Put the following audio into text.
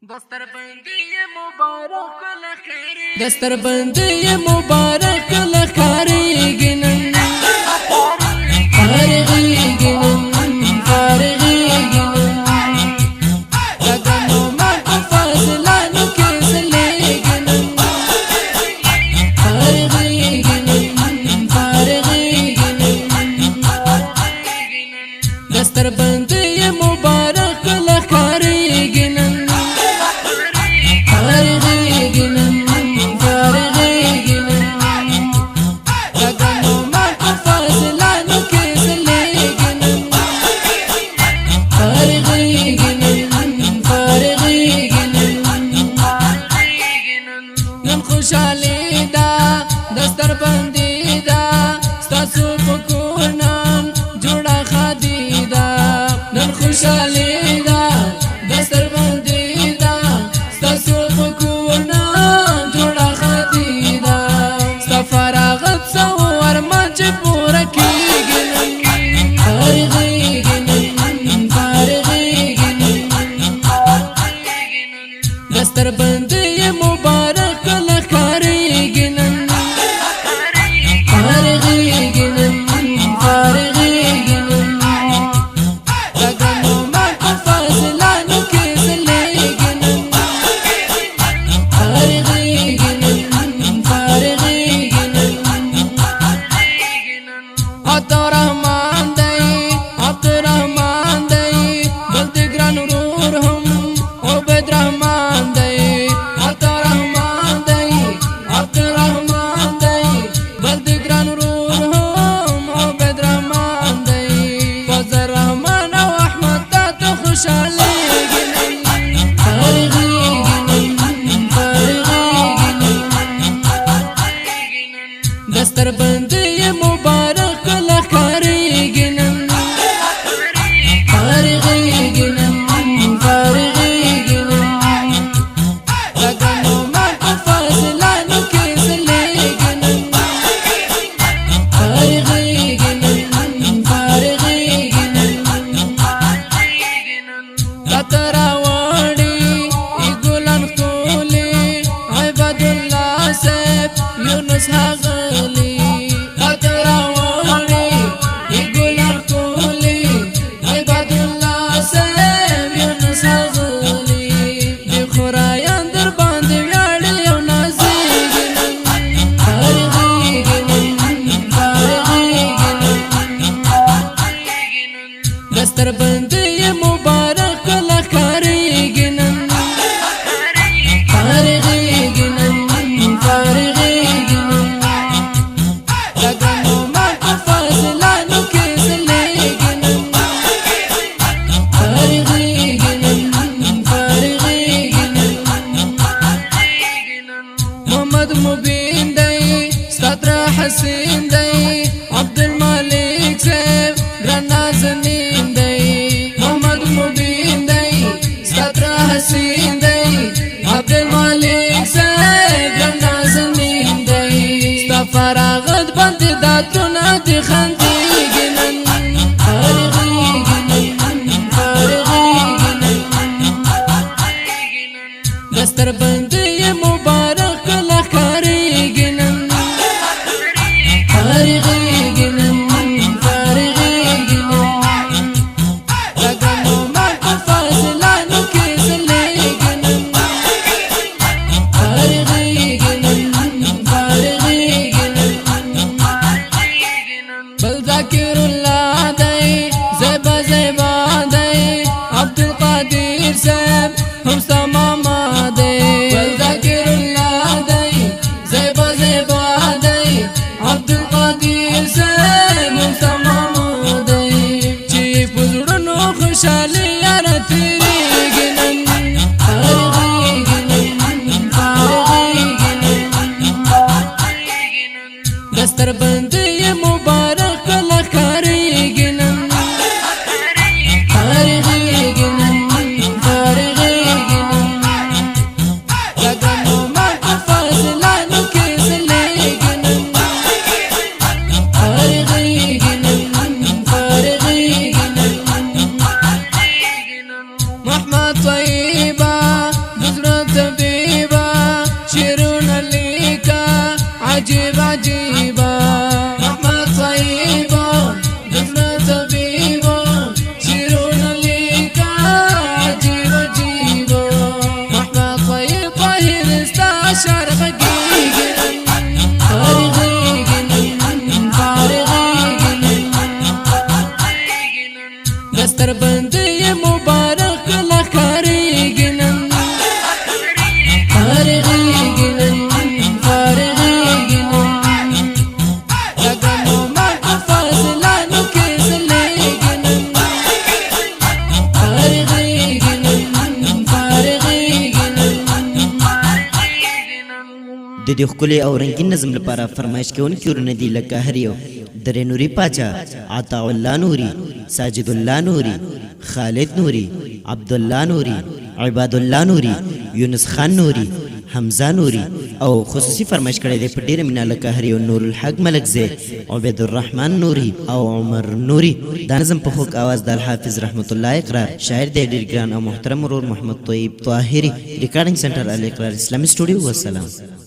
دستر بندی مبارک لخاری گنن فارغی گنن فارغی گنن لگنو من فاضلانو کسلی گنن فارغی گنن فارغی گنن دستر بندی مبارک لخاری گنن فارغی گنن خوشحالی دا دستر بندی دا ستاسو پکورنان جوڑا خادی دا نن خوشحالی دا دستر بندی دا ستاسو پکورنان جوڑا خادی دا ستا فراغت سو ارمان چه پورا کیگی نن فارغی گنن فارغی گنن دستر بندی مبارک دستر بندی مبارک لخاری گنن فارغی گنن فارغی گنن لگنو من فاضلانو کسلی گنن فارغی گنن فارغی گنن لتراوڑی ایگولن خولی عباد اللہ سیب یونس حغلی دستر بندی مبارک لخاری گنن فارغی گنن فارغی گنن لگنو من فاضلانو کسلی گنن فارغی گنن فارغی گنن محمد مبین دی ستر حسین دی عبدالمالک سیب گرنازنین حسین دی عبدالمالک سیب گرنازنین دی ستا فراغت بندی داتونا دی خندی گنن فارغی گنن فارغی گنن دستر بندی مبارک لخاری گنن فارغی گنن فارغی گنن لگنو من فاضلانو ذاکر اللہ دی زیبا زیبا دی عبدالقادر سیب ہم سماما دی ذاکر اللہ دی زیبا زیبا دی عبدالقادر سیب ہم سماما دی چی پزرنو خوشحالی یارا تیری گنن فارغی گنن فارغی گنن دستر بندی مبارک لخاری گنن فارغی گنن فارغی گنن د دې ښکلي او رنګین نظم لپاره فرمایش کوونکي ورونه دي لکه هر یو درې نوري پاچا، عطا الله نوري، ساجد الله نوري، خالد نوري، عبدالله نوري، عباد الله نوري، یونس خان نوري، حمزه نوري او خصوصي فرمایش کړی دی په ډیره مینه لکه هر یو نور الحق ملکزی، عبید الرحمن نوري او عمر نوري. دا نظم په خوږ اواز د الحافظ رحمت الله اقرار، شاعر دی ډیر ګران او محترم ورور محمد طیب طاهري، ریکارډینګ سنټر الاقرار اسلامي سټوډیو. والسلام.